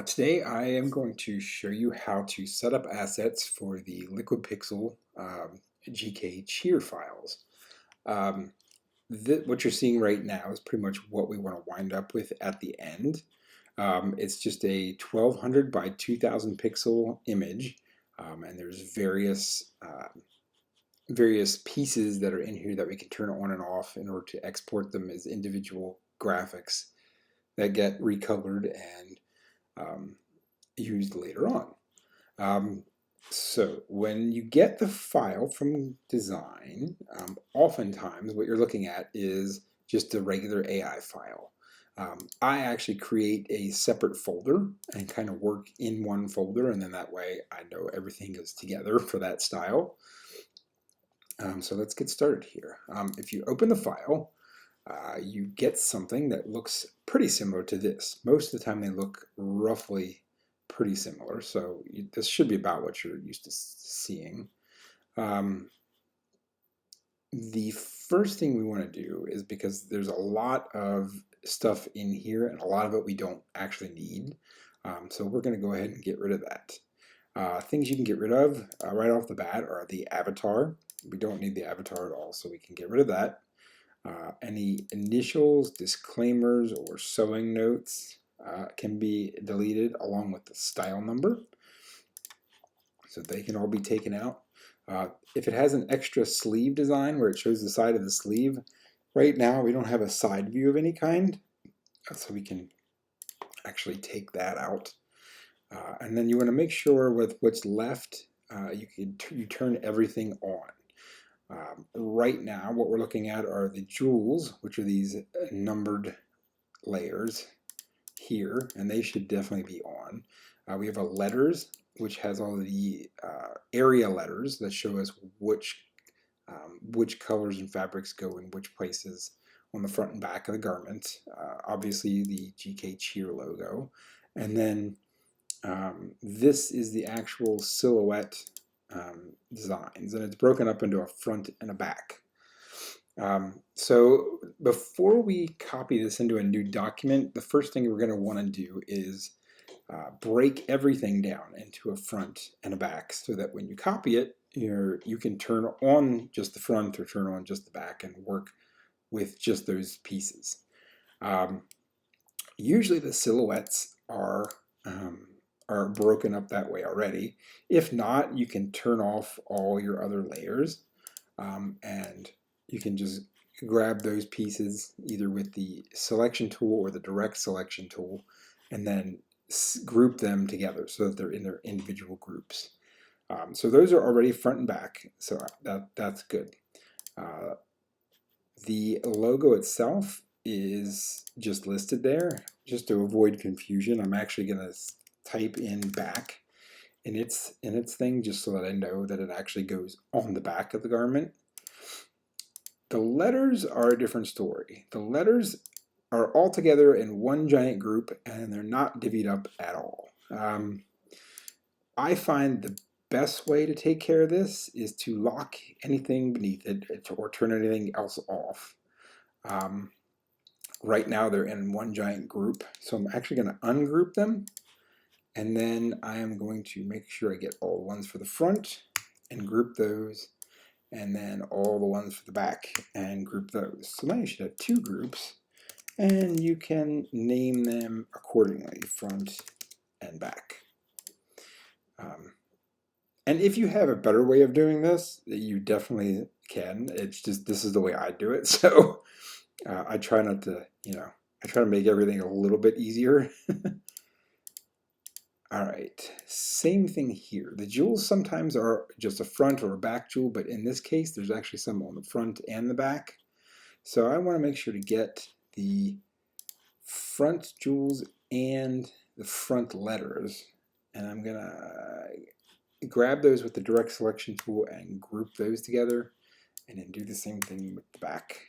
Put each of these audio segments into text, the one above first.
Today I am going to show you how to set up assets for the LiquidPixel GK cheer files. Um, what you're seeing right now is pretty much what we want to wind up with at the end. It's just a 1200 by 2000 pixel image, and there's various pieces that are in here that we can turn on and off in order to export them as individual graphics that get recolored and um, used later on. So when you get the file from design, oftentimes what you're looking at is just a regular AI file. I actually create a separate folder and kind of work in one folder, and then that way I know everything is together for that style. So let's get started here. If you open the file, you get something that looks pretty similar to this. Most of the time they look roughly pretty similar, so this should be about what you're used to seeing. The first thing we want to do is, because there's a lot of stuff in here and a lot of it we don't actually need, so we're going to go ahead and get rid of that. Things you can get rid of right off the bat are the avatar. We don't need the avatar at all, so we can get rid of that. Any initials, disclaimers, or sewing notes can be deleted along with the style number, so they can all be taken out. If it has an extra sleeve design where it shows the side of the sleeve, right now we don't have a side view of any kind, so we can actually take that out. And then you want to make sure with what's left, you turn everything on. Right now, what we're looking at are the jewels, which are these numbered layers here, and they should definitely be on. We have a letters, which has all the area letters that show us which colors and fabrics go in which places on the front and back of the garment. Obviously, the GK Cheer logo. And then this is the actual silhouette designs, and it's broken up into a front and a back. So before we copy this into a new document, the first thing we're going to want to do is break everything down into a front and a back, so that when you copy it, you can turn on just the front or turn on just the back and work with just those pieces. Usually the silhouettes are broken up that way already. If not, you can turn off all your other layers, and you can just grab those pieces either with the selection tool or the direct selection tool, and then group them together so that they're in their individual groups. So those are already front and back, so that's good. The logo itself is just listed there. Just to avoid confusion, I'm actually going to type in back in its thing, just so that I know that it actually goes on the back of the garment. The letters are a different story. The letters are all together in one giant group, and they're not divvied up at all. I find the best way to take care of this is to lock anything beneath it or turn anything else off. Right now they're in one giant group, so I'm actually going to ungroup them, and then I am going to make sure I get all the ones for the front and group those, and then all the ones for the back and group those. So now you should have two groups, and you can name them accordingly, front and back. And if you have a better way of doing this, you definitely can. It's just, this is the way I do it, so I try not to, I try to make everything a little bit easier. All right, same thing here. The jewels sometimes are just a front or a back jewel, but in this case, there's actually some on the front and the back. So I want to make sure to get the front jewels and the front letters, and I'm gonna grab those with the direct selection tool and group those together, and then do the same thing with the back.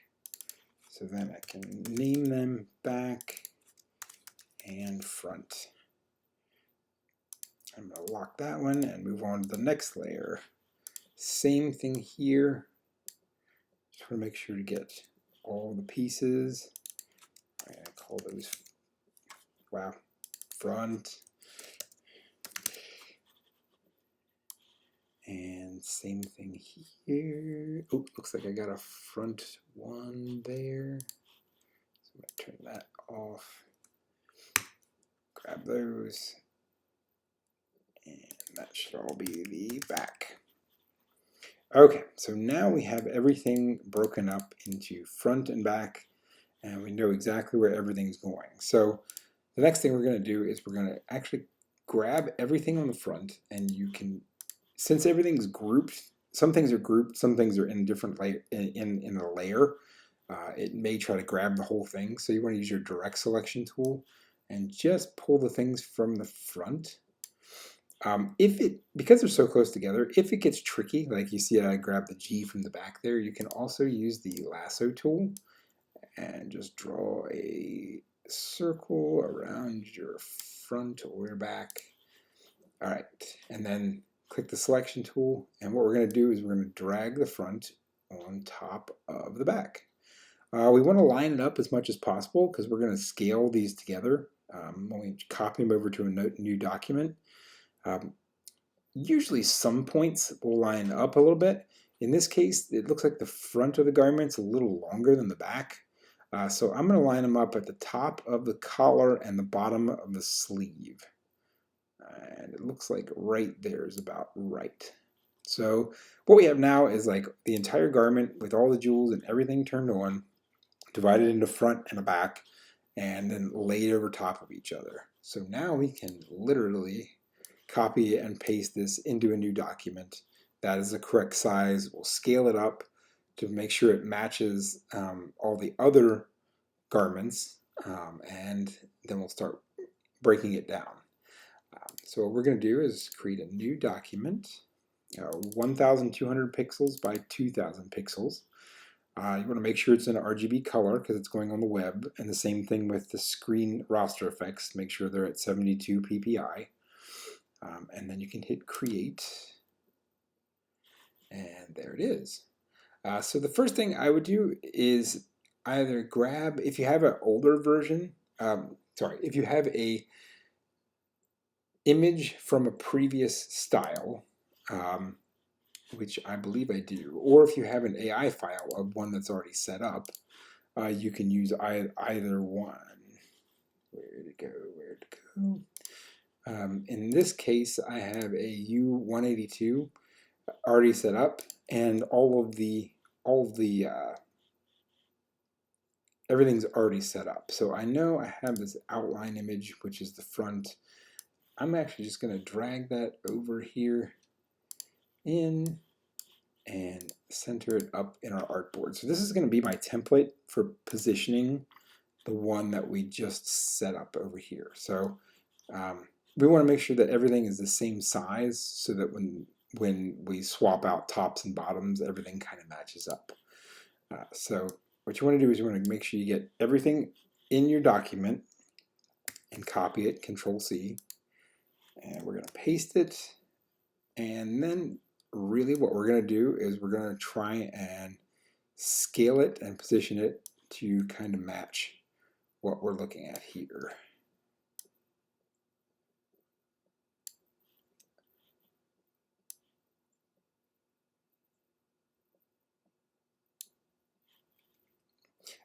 So then I can name them back and front. I'm going to lock that one and move on to the next layer. Same thing here. Just want to make sure to get all the pieces. I'm going to call those, front. And same thing here. Oh, looks like I got a front one there. So I'm going to turn that off. Grab those. And that should all be the back. Okay, so now we have everything broken up into front and back, and we know exactly where everything's going. So the next thing we're going to do is we're going to actually grab everything on the front, and you can, since everything's grouped, some things are grouped, some things are in different layer, in a layer. It may try to grab the whole thing, so you want to use your direct selection tool and just pull the things from the front. Because they're so close together, if it gets tricky, like you see I grabbed the G from the back there, you can also use the lasso tool and just draw a circle around your front or your back. All right, and then click the selection tool, and what we're going to do is we're going to drag the front on top of the back. We want to line it up as much as possible because we're going to scale these together when we copy them over to a new document. Usually some points will line up a little bit. In this case, it looks like the front of the garment's a little longer than the back. So I'm going to line them up at the top of the collar and the bottom of the sleeve. And it looks like right there is about right. So what we have now is like the entire garment with all the jewels and everything turned on, divided into front and a back, and then laid over top of each other. So now we can literally copy and paste this into a new document. That is the correct size. We'll scale it up to make sure it matches all the other garments, and then we'll start breaking it down. So what we're going to do is create a new document, 1,200 pixels by 2,000 pixels. You want to make sure it's in RGB color because it's going on the web, and the same thing with the screen raster effects. Make sure they're at 72 ppi. And then you can hit create, and there it is. So the first thing I would do is either grab, if you have an older version, if you have a image from a previous style, which I believe I do, or if you have an AI file of one that's already set up, you can use either one. Where'd it go? Where'd it go? In this case, I have a U182 already set up, and everything's already set up. So I know I have this outline image, which is the front. I'm actually just going to drag that over here in and center it up in our artboard. So this is going to be my template for positioning the one that we just set up over here. So we want to make sure that everything is the same size so that when we swap out tops and bottoms, everything kind of matches up. So what you want to do is you want to make sure you get everything in your document and copy it, Control C, and we're going to paste it, and then really what we're going to do is we're going to try and scale it and position it to kind of match what we're looking at here.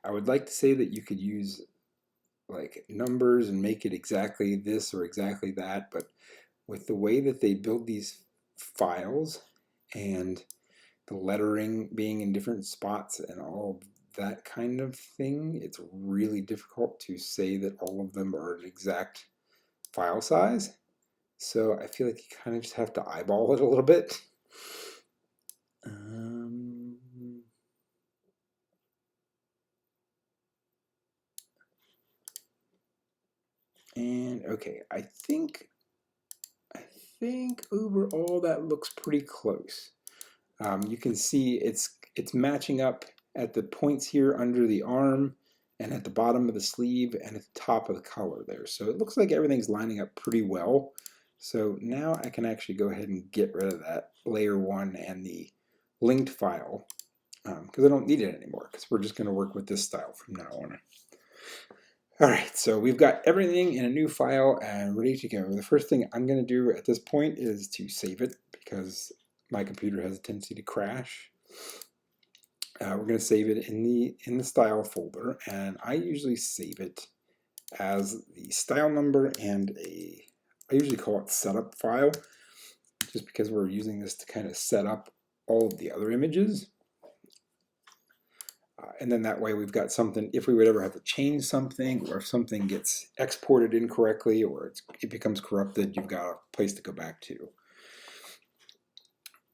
I would like to say that you could use like numbers and make it exactly this or exactly that, but with the way that they build these files and the lettering being in different spots and all that kind of thing, it's really difficult to say that all of them are an exact file size. So I feel like you kind of just have to eyeball it a little bit. And okay, I think overall that looks pretty close. You can see it's matching up at the points here under the arm and at the bottom of the sleeve and at the top of the collar there. So it looks like everything's lining up pretty well. So now I can actually go ahead and get rid of that layer 1 and the linked file because I don't need it anymore because we're just going to work with this style from now on. All right, so we've got everything in a new file and ready to go. The first thing I'm going to do at this point is to save it because my computer has a tendency to crash. We're going to save it in the style folder, and I usually save it as the style number and I usually call it setup file, just because we're using this to kind of set up all of the other images. And then that way we've got something, if we would ever have to change something, or if something gets exported incorrectly, or it becomes corrupted, you've got a place to go back to.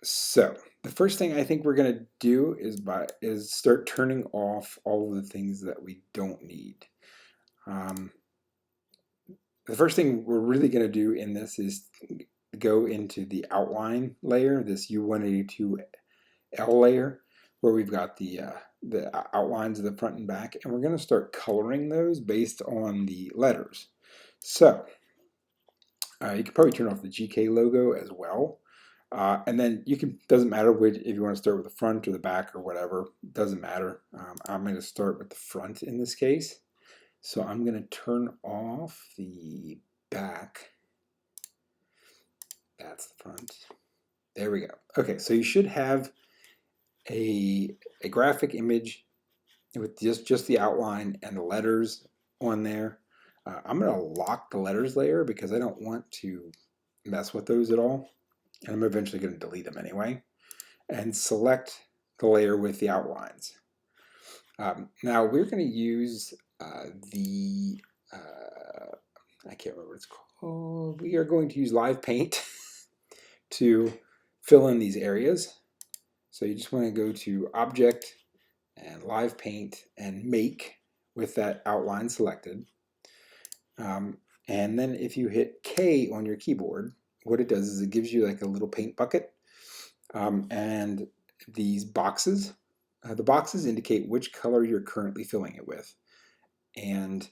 So the first thing I think we're going to do is start turning off all of the things that we don't need. The first thing we're really going to do in this is go into the outline layer, this U182L layer, where we've got the outlines of the front and back, and we're going to start coloring those based on the letters. So you can probably turn off the GK logo as well. And then doesn't matter if you want to start with the front or the back or whatever, doesn't matter. I'm going to start with the front in this case. So I'm going to turn off the back. That's the front. There we go. Okay, so you should have a graphic image with just the outline and the letters on there. I'm going to lock the letters layer because I don't want to mess with those at all. And I'm eventually going to delete them anyway. And select the layer with the outlines. Now we're going to use I can't remember what it's called. We are going to use Live Paint to fill in these areas. So you just want to go to Object and Live Paint and Make with that outline selected. And then if you hit K on your keyboard, what it does is it gives you like a little paint bucket. And these boxes, the boxes indicate which color you're currently filling it with. And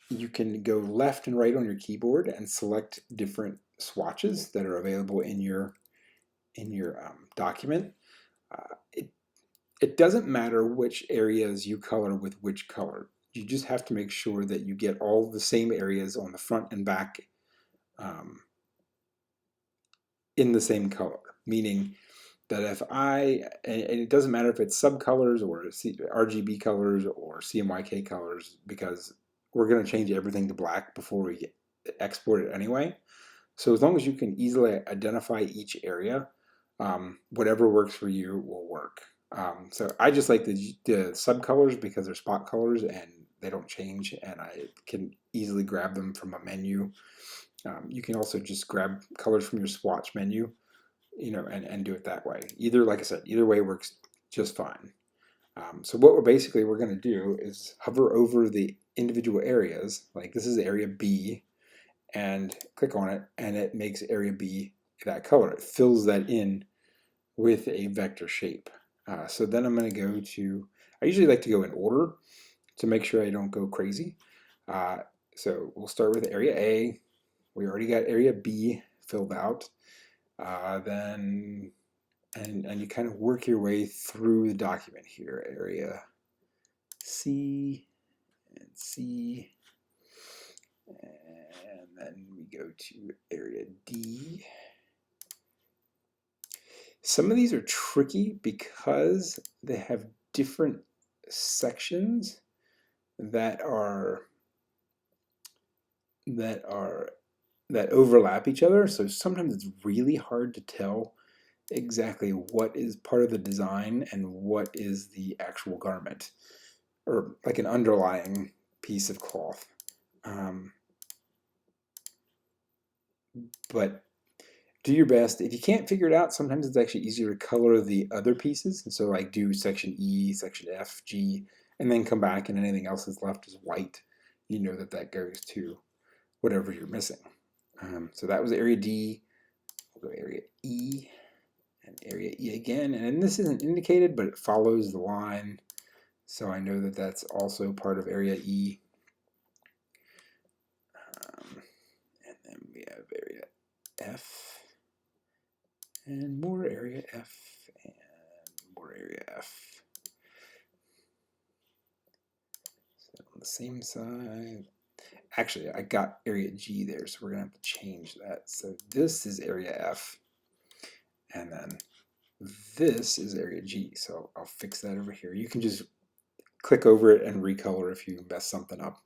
you can go left and right on your keyboard and select different swatches that are available in your document. It doesn't matter which areas you color with which color. You just have to make sure that you get all the same areas on the front and back in the same color. Meaning that and it doesn't matter if it's subcolors or RGB colors or CMYK colors, because we're going to change everything to black before we export it anyway. So as long as you can easily identify each area, whatever works for you will work. So I just like the subcolors because they're spot colors and they don't change, and I can easily grab them from a menu. You can also just grab colors from your swatch menu, and do it that way. Like I said, either way works just fine. So what we're going to do is hover over the individual areas. Like this is area B, and click on it, and it makes area B that color. It fills that in with a vector shape. So then I'm going to go to, I usually like to go in order to make sure I don't go crazy. So we'll start with area A. We already got area B filled out. And you kind of work your way through the document here. Area C and C. And then we go to area D. Some of these are tricky because they have different sections that overlap each other. So sometimes it's really hard to tell exactly what is part of the design and what is the actual garment, or like an underlying piece of cloth. But do your best. If you can't figure it out, sometimes it's actually easier to color the other pieces. And so like do section E, section F, G, and then come back and anything else that's left is white. You know that goes to whatever you're missing. So that was area D. We'll go area E and area E again. And this isn't indicated, but it follows the line. So I know that that's also part of area E. And then we have area F. And more area F, and more area F. the same side. Actually, I got area G there, so we're gonna have to change that. So this is area F, and then this is area G. So I'll fix that over here. You can just click over it and recolor if you mess something up.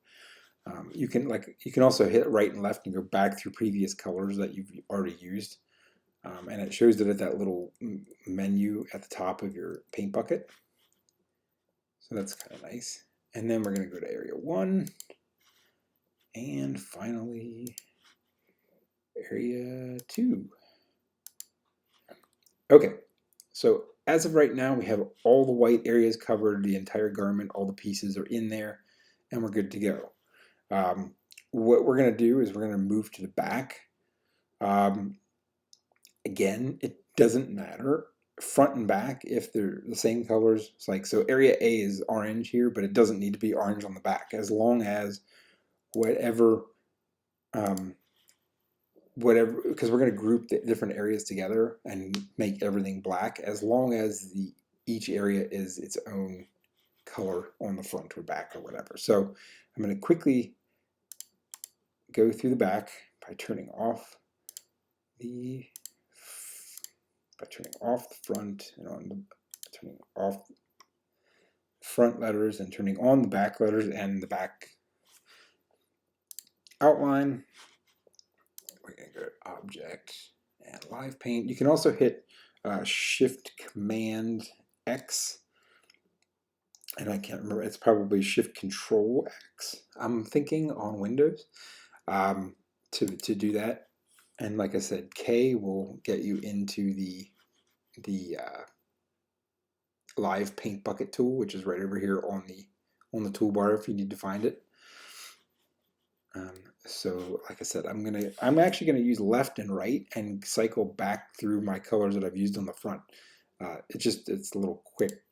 You can also hit right and left and go back through previous colors that you've already used. And it shows it at that little menu at the top of your paint bucket. So that's kind of nice. And then we're going to go to area 1. And finally, area 2. Okay, so as of right now, we have all the white areas covered, the entire garment, all the pieces are in there, and we're good to go. What we're going to do is we're going to move to the back. Again, it doesn't matter front and back if they're the same colors. It's like, so area A is orange here, but it doesn't need to be orange on the back, as long as whatever, because we're going to group the different areas together and make everything black, as long as each area is its own color on the front or back or whatever. So I'm going to quickly go through the back by turning off the front and turning off front letters and turning on the back letters and the back outline. We're going to go to Object and Live Paint. You can also hit Shift Command X, and I can't remember, it's probably Shift Control X, I'm thinking, on Windows, to do that. And like I said, K will get you into the Live Paint Bucket tool, which is right over here on the toolbar if you need to find it. So like I said, I'm actually gonna use left and right and cycle back through my colors that I've used on the front. It's a little quick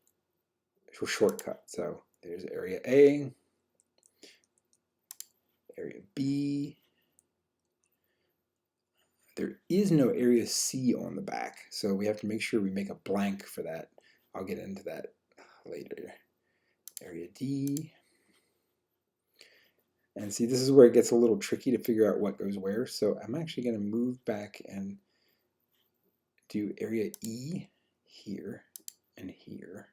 shortcut. So there's area A, area B. There is no area C on the back, so we have to make sure we make a blank for that. I'll get into that later. Area D. And see, this is where it gets a little tricky to figure out what goes where. So I'm actually going to move back and do area E here and here.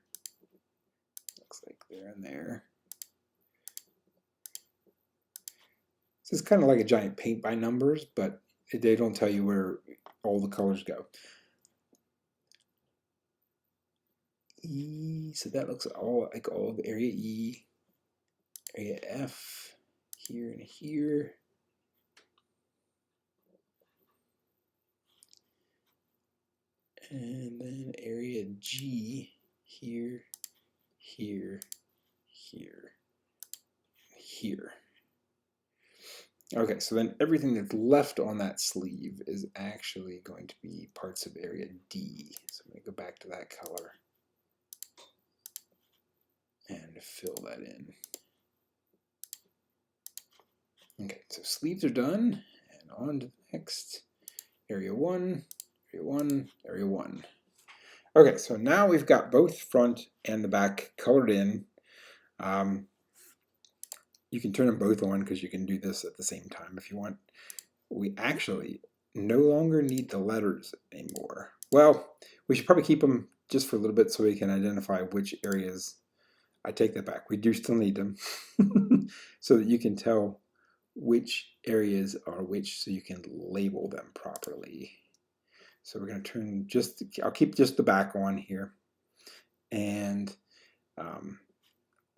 Looks like there and there. This is kind of like a giant paint by numbers, but they don't tell you where all the colors go. E, so that looks all like all the area E, area F, here and here. And then area G, here, here, here, here. Okay, so then everything that's left on that sleeve is actually going to be parts of area D. So I'm going to go back to that color and fill that in. Okay, so sleeves are done, and on to the next. Area 1, area 1, area 1. Okay, so now we've got both front and the back colored in. You can turn them both on because you can do this at the same time if you want. We actually no longer need the letters anymore. Well, we should probably keep them just for a little bit so we can identify which areas. I take that back. We do still need them so that you can tell which areas are which, so you can label them properly. So we're going to turn I'll keep just the back on here. And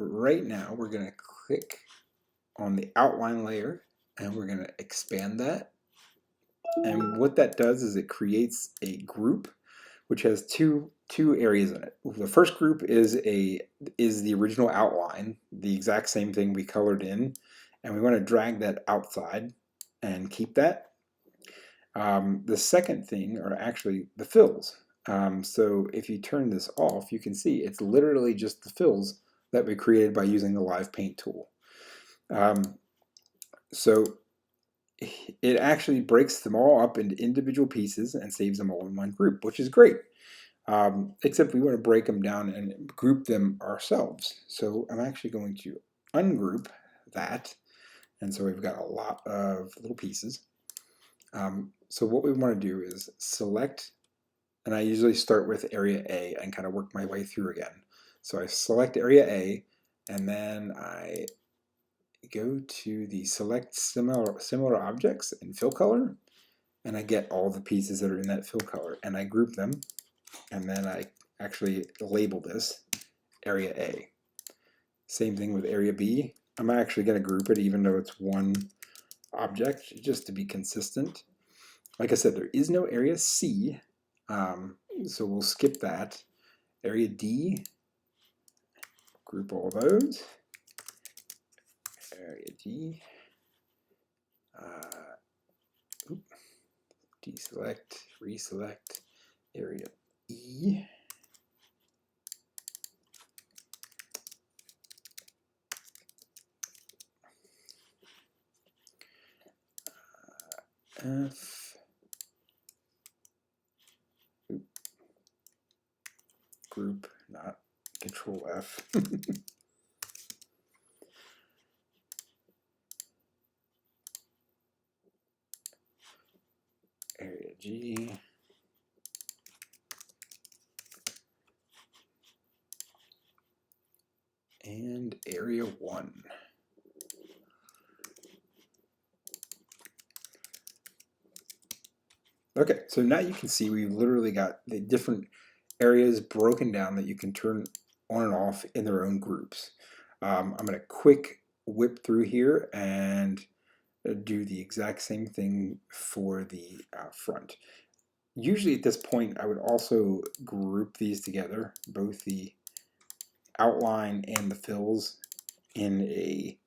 right now we're going to click on the outline layer and we're going to expand that. And what that does is it creates a group which has two areas in it. The first group is the original outline, the exact same thing we colored in, and we want to drag that outside and keep that. The second thing are actually the fills. So if you turn this off, you can see it's literally just the fills that we created by using the Live Paint tool. So it actually breaks them all up into individual pieces and saves them all in one group, which is great. Except we want to break them down and group them ourselves. So I'm actually going to ungroup that. And so we've got a lot of little pieces. So what we want to do is select, and I usually start with area A and kind of work my way through again. So I select area A, and then I go to the select similar objects in fill color, and I get all the pieces that are in that fill color, and I group them, and then I actually label this area A. Same thing with area B. I'm actually going to group it even though it's one object, just to be consistent. Like I said, there is no area C, so we'll skip that. Area D, group all those. Area D, deselect, reselect. Area E, F, group, not Control F. Area G, and area 1. Okay, so now you can see we've literally got the different areas broken down that you can turn on and off in their own groups. I'm going to quick whip through here and do the exact same thing for the front. Usually at this point I would also group these together, both the outline and the fills, in a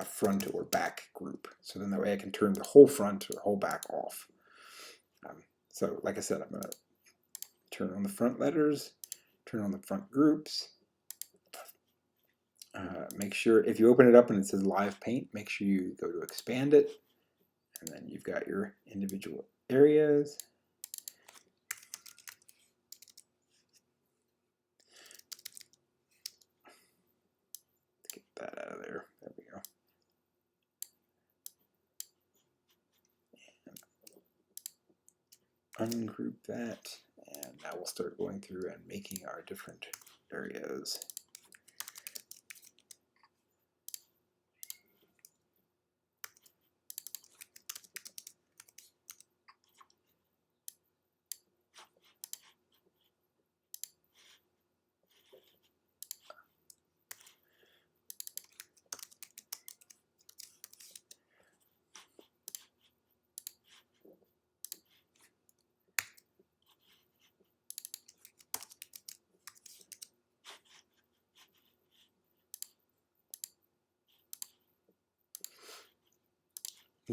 front or back group. So then that way I can turn the whole front or whole back off. So like I said, I'm going to turn on the front letters, turn on the front groups. Make sure if you open it up and it says live paint, make sure you go to expand it, and then you've got your individual areas. Let's get that out of there. There we go. And ungroup that, and now we'll start going through and making our different areas.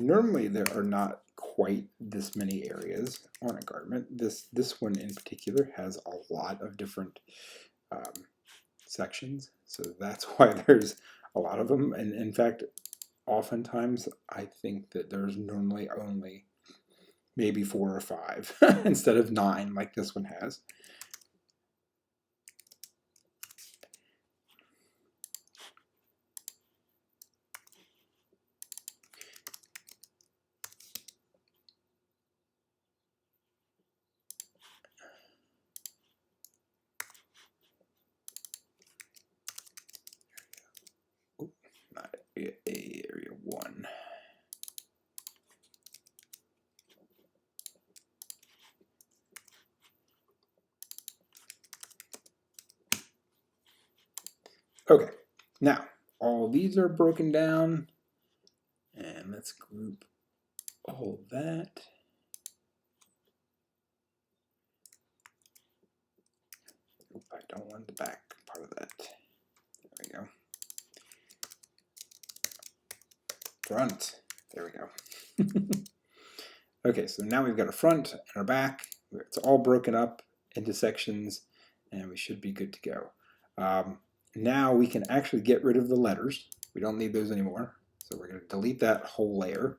Normally there are not quite this many areas on a garment. This one in particular has a lot of different sections, so that's why there's a lot of them. And in fact, oftentimes I think that there's normally only maybe 4 or 5 instead of 9 like this one has. Not area A, area 1. Okay, now all these are broken down, and let's group all that. Oop, I don't want the back part of that. There we go. Front. There we go. Okay, so now we've got a front and our back. It's all broken up into sections, and we should be good to go. Now we can actually get rid of the letters. We don't need those anymore. So we're going to delete that whole layer.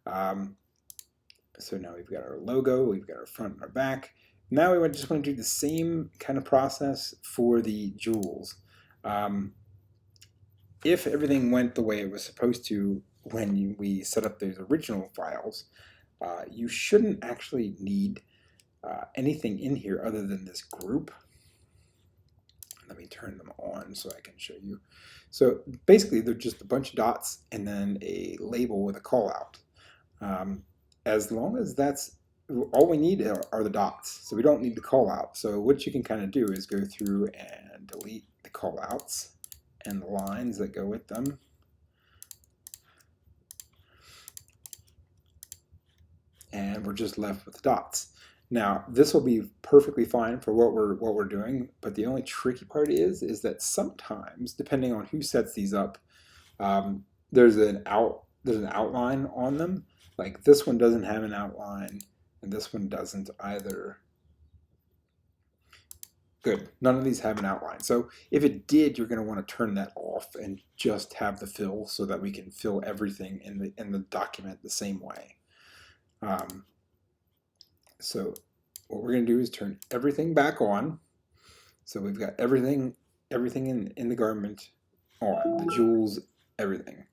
So now we've got our logo, we've got our front and our back. Now we just want to do the same kind of process for the jewels. if everything went the way it was supposed to when we set up those original files, you shouldn't actually need anything in here other than this group. Let me turn them on so I can show you. So basically, they're just a bunch of dots and then a label with a call out. As long as that's all we need are the dots, so we don't need the call out. So what you can kind of do is go through and delete the call outs and the lines that go with them. And we're just left with the dots. Now, this will be perfectly fine for what we're doing, but the only tricky part is that sometimes, depending on who sets these up, there's an outline on them. Like this one doesn't have an outline, and this one doesn't either. Good. None of these have an outline. So if it did, you're going to want to turn that off and just have the fill so that we can fill everything in the document the same way. So what we're going to do is turn everything back on. So we've got everything in the garment on, the jewels, everything.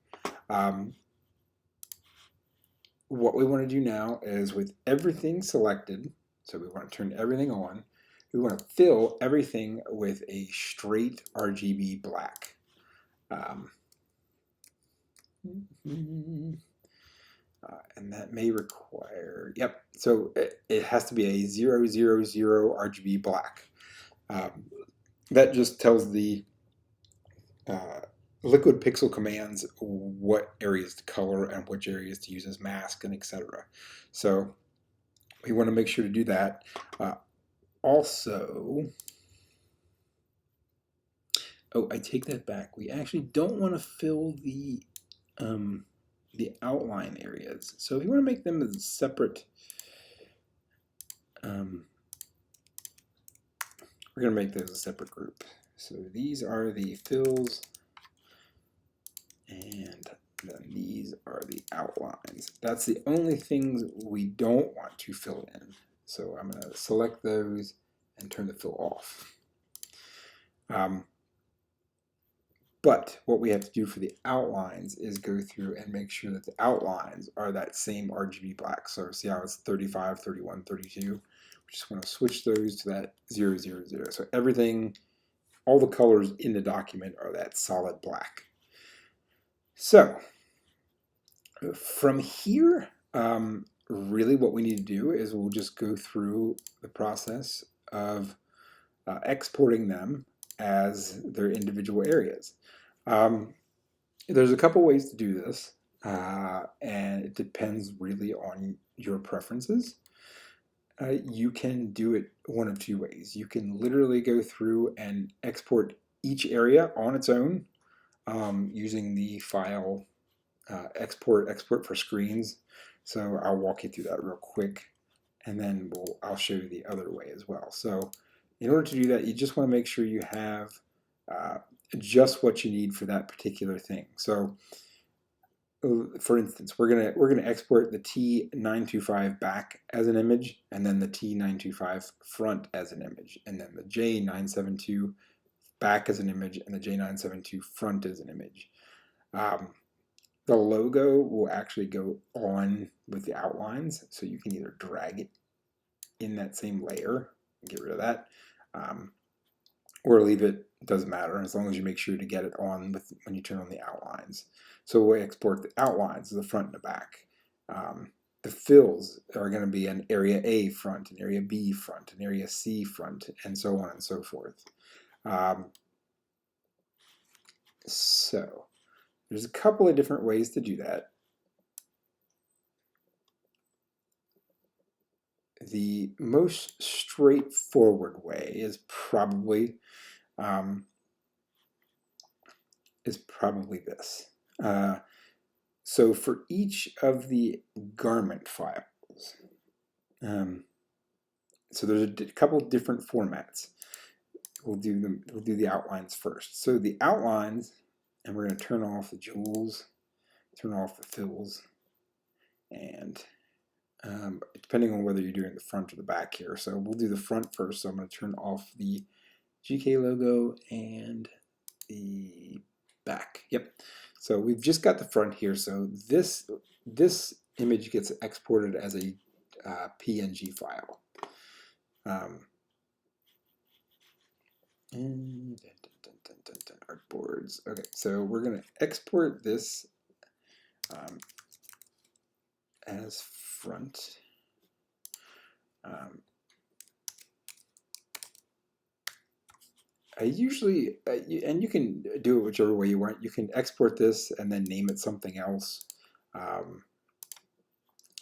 What we want to do now is with everything selected, so we want to turn everything on, we want to fill everything with a straight RGB black. And that may require, yep, so it has to be a 000 RGB black. That just tells the LiquidPixel commands what areas to color and which areas to use as mask and etc. So we want to make sure to do that. Also, oh, I take that back. We actually don't want to fill the outline areas. So if you want to make them as separate, we're going to make those a separate group. So these are the fills, and then these are the outlines. That's the only things we don't want to fill in. So I'm going to select those and turn the fill off. But what we have to do for the outlines is go through and make sure that the outlines are that same RGB black. So see how it's 35, 31, 32? We just want to switch those to that 000. So everything, all the colors in the document are that solid black. So from here, really what we need to do is we'll just go through the process of exporting them as their individual areas. There's a couple ways to do this, and it depends really on your preferences. You can do it one of two ways. You can literally go through and export each area on its own using the file export for screens. So I'll walk you through that real quick, and then I'll show you the other way as well. So in order to do that, you just want to make sure you have just what you need for that particular thing. So for instance, we're gonna export the T925 back as an image, and then the T925 front as an image, and then the J972 back as an image, and the J972 front as an image. The logo will actually go on with the outlines, so you can either drag it in that same layer and get rid of that, or leave it. Doesn't matter as long as you make sure to get it on when you turn on the outlines. So we'll export the outlines, the front and the back. The fills are going to be an area A front, an area B front, an area C front, and so on and so forth. So there's a couple of different ways to do that. The most straightforward way is probably this. So for each of the garment files, so there's a couple different formats. We'll do the outlines first. So the outlines, and we're going to turn off the jewels, turn off the fills, and depending on whether you're doing the front or the back here. So we'll do the front first. So I'm going to turn off the GK logo and the back. Yep. So we've just got the front here. So this image gets exported as a PNG file. And artboards. Okay, so we're going to export this as front. I usually, and you can do it whichever way you want. You can export this and then name it something else. I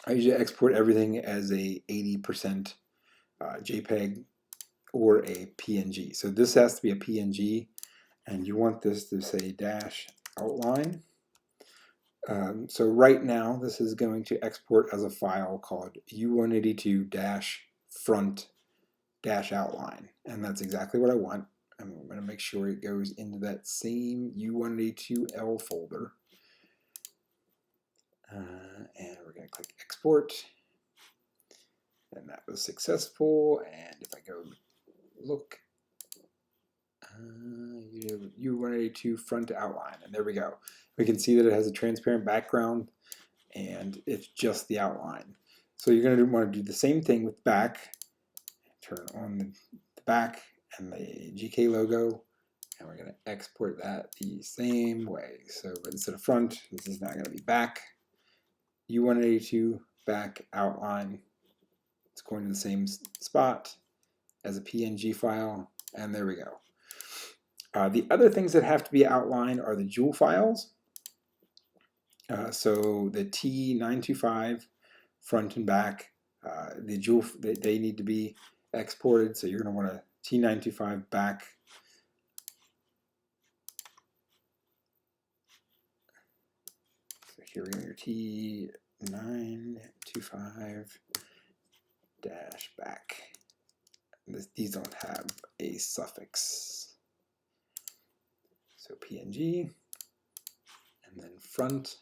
usually export everything as a 80% JPEG or a PNG. So this has to be a PNG, and you want this to say dash outline. So right now, this is going to export as a file called u182-front-outline, and that's exactly what I want. I'm going to make sure it goes into that same u182l folder. And we're going to click export. And that was successful. And if I go look, u182 front outline, and there we go. We can see that it has a transparent background and it's just the outline. So you're going to want to do the same thing with back. Turn on the back and the GK logo, and we're going to export that the same way. So but instead of front, this is now going to be back. U182 back outline. It's going to the same spot as a PNG file, and there we go. The other things that have to be outlined are the jewel files. So the T925 front and back, the jewel, they need to be exported. So you're going to want a T925 back. So here we go, your T925 dash back. These don't have a suffix. So PNG, and then front.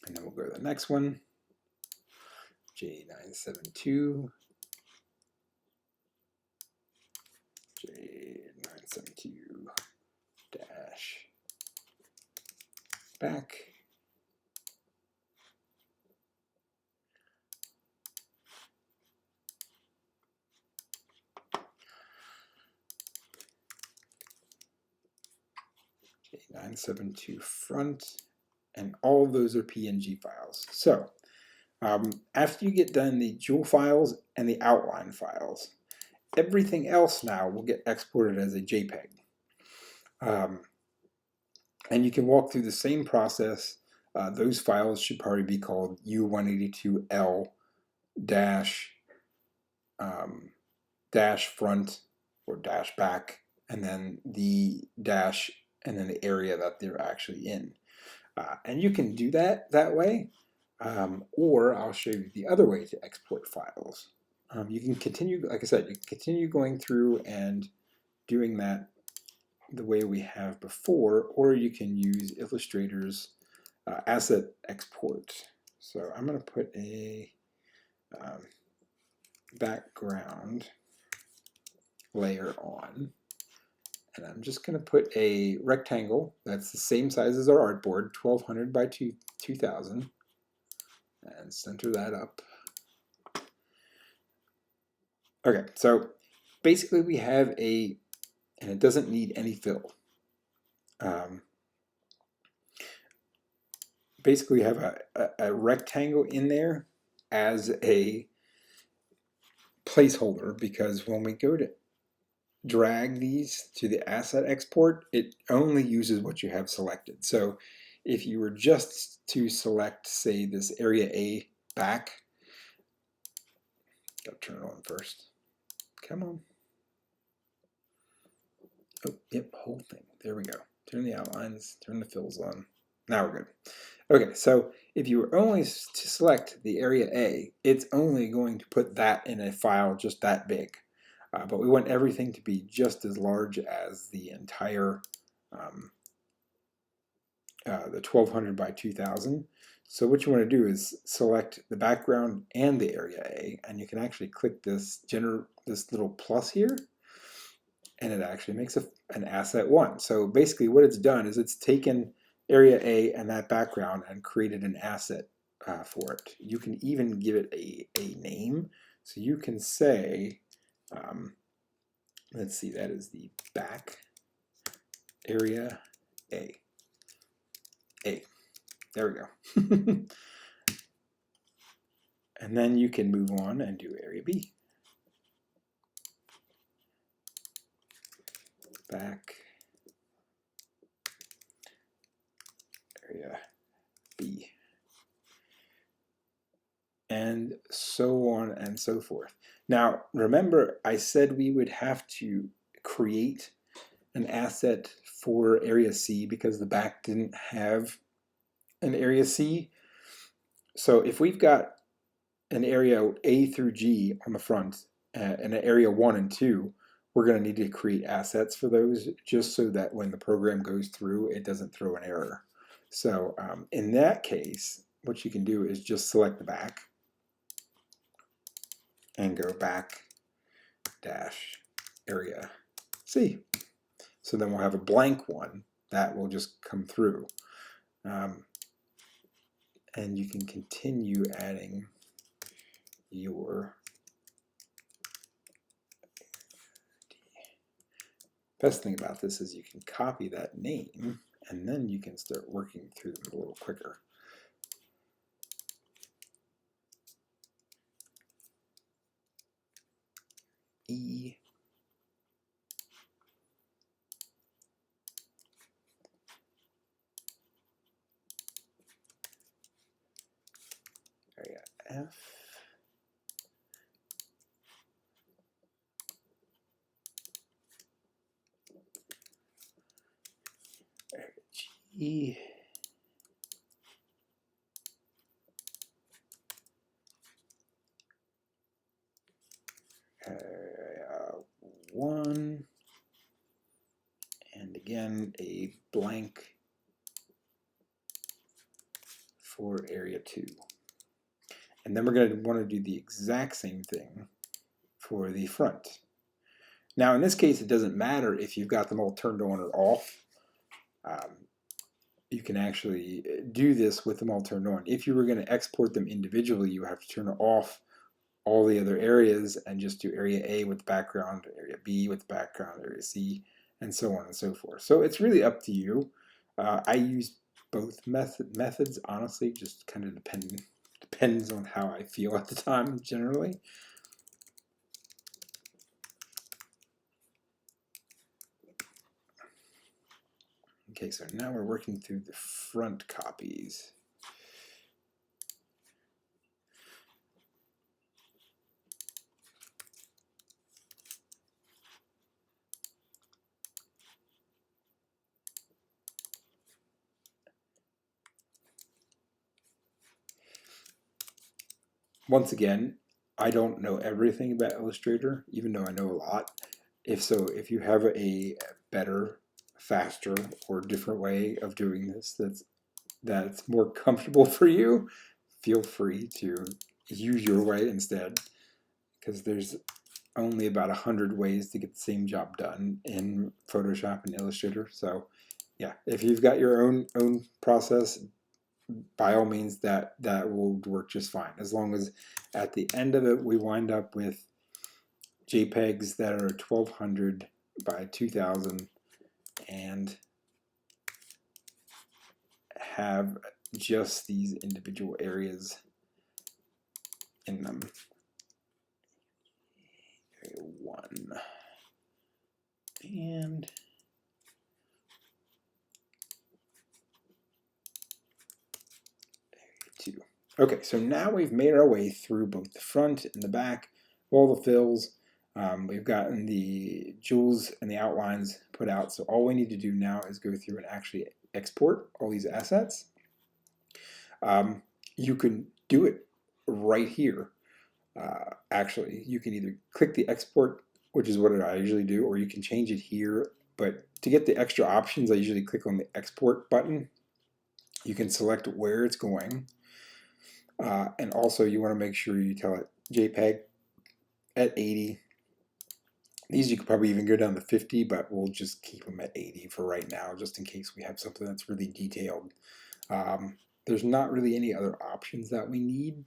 And then we'll go to the next one, J972, J972 dash back. J972 front, and all of those are PNG files. So after you get done the jewel files and the outline files, everything else now will get exported as a JPEG. And you can walk through the same process. Those files should probably be called U182L dash front or dash back, and then the dash, and then the area that they're actually in. And you can do that way, or I'll show you the other way to export files. You can continue, like I said, you can continue going through and doing that the way we have before, or you can use Illustrator's asset export. So I'm going to put a background layer on, and I'm just going to put a rectangle that's the same size as our artboard, 1200 by 2000, and center that up. Okay, so basically we have and it doesn't need any fill. Basically we have a rectangle in there as a placeholder, because when we go to drag these to the asset export, it only uses what you have selected. So if you were just to select, say, this area A back, gotta turn it on first. Come on. Oh, yep, whole thing. There we go. Turn the outlines, turn the fills on. Now we're good. Okay, so if you were only to select the area A, it's only going to put that in a file just that big. But we want everything to be just as large as the entire, the 1200 by 2000. So what you want to do is select the background and the area A, and you can actually click this little plus here, and it actually makes an asset 1. So basically what it's done is it's taken area A and that background and created an asset for it. You can even give it a name. So you can say, let's see, that is the back area A. There we go. And then you can move on and do area B. Back area B. And so on and so forth. Now, remember, I said we would have to create an asset for area C because the back didn't have an area C. So if we've got an area A through G on the front and an area 1 and 2, we're going to need to create assets for those just so that when the program goes through, it doesn't throw an error. So in that case, what you can do is just select the back and go back dash area C. So then we'll have a blank one that will just come through. And you can continue adding your best thing about this is you can copy that name and then you can start working through them a little quicker. E, area F, area G, area 1, and again a blank for area 2. And then we're going to want to do the exact same thing for the front. Now in this case it doesn't matter if you've got them all turned on or off. You can actually do this with them all turned on. If you were going to export them individually, you have to turn off all the other areas and just do area A with the background, area B with the background, area C, and so on and so forth. So it's really up to you. I use both methods, honestly, just kind of depends on how I feel at the time generally. Okay, so now we're working through the front copies. Once again, I don't know everything about Illustrator, even though I know a lot. If you have a better, faster, or different way of doing this that's more comfortable for you, feel free to use your way instead, because there's only about 100 ways to get the same job done in Photoshop and Illustrator. So yeah, if you've got your own process, by all means that will work just fine, as long as at the end of it we wind up with JPEGs that are 1200 by 2000 and have just these individual areas in them. Area 1 and area 2. Okay, so now we've made our way through both the front and the back, all the fills. We've gotten the jewels and the outlines put out, so all we need to do now is go through and actually export all these assets. You can do it right here. Actually, you can either click the export, which is what I usually do, or you can change it here. But to get the extra options, I usually click on the export button. You can select where it's going. And also you want to make sure you tell it JPEG at 80. These you could probably even go down to 50, but we'll just keep them at 80 for right now, just in case we have something that's really detailed. There's not really any other options that we need.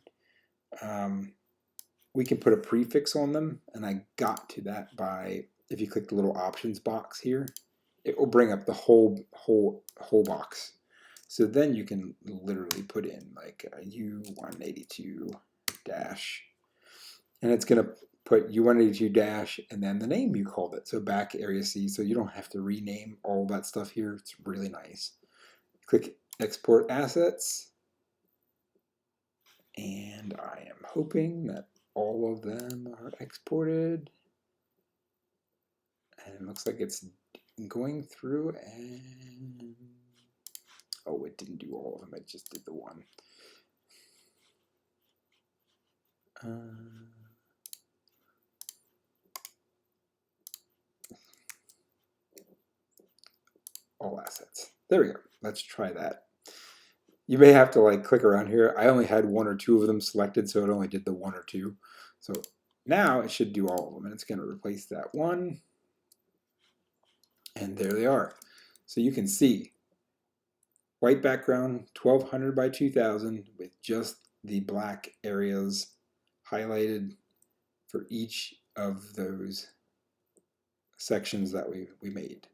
We can put a prefix on them, and I got to that by, if you click the little options box here, it will bring up the whole box. So then you can literally put in like U182 dash, and it's going to put U182 dash and then the name you called it. So back area C, so you don't have to rename all that stuff here. It's really nice. Click export assets, and I am hoping that all of them are exported. And it looks like it's going through, and oh, it didn't do all of them, it just did the one. All assets. There we go. Let's try that. You may have to like click around here. I only had one or two of them selected, so it only did the one or two. So now it should do all of them, and it's going to replace that one. And there they are. So you can see white background, 1200 by 2000 with just the black areas highlighted for each of those sections that we made.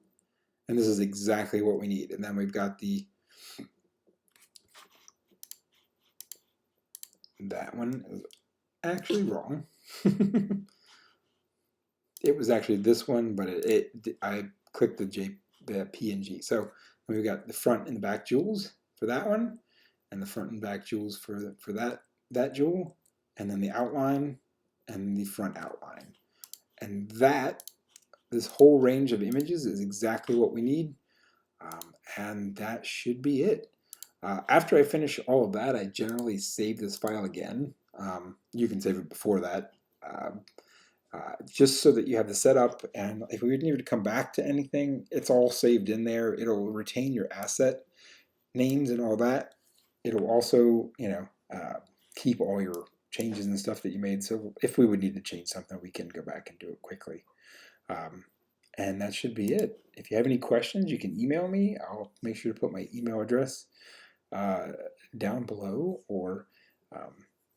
And this is exactly what we need. And then we've got that one is actually wrong. It was actually this one, but I clicked the PNG. So we've got the front and back jewels for that one, and the front and back jewels for that jewel, and then the outline and the front outline. And this whole range of images is exactly what we need, and that should be it. After I finish all of that, I generally save this file again. You can save it before that, just so that you have the setup, and if we need to come back to anything, it's all saved in there. It'll retain your asset names and all that. It'll also, keep all your changes and stuff that you made. So if we would need to change something, we can go back and do it quickly. And that should be it. If you have any questions, you can email me. I'll make sure to put my email address down below, or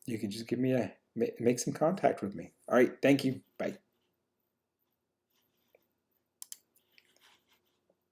you can just make some contact with me. All right, thank you. Bye.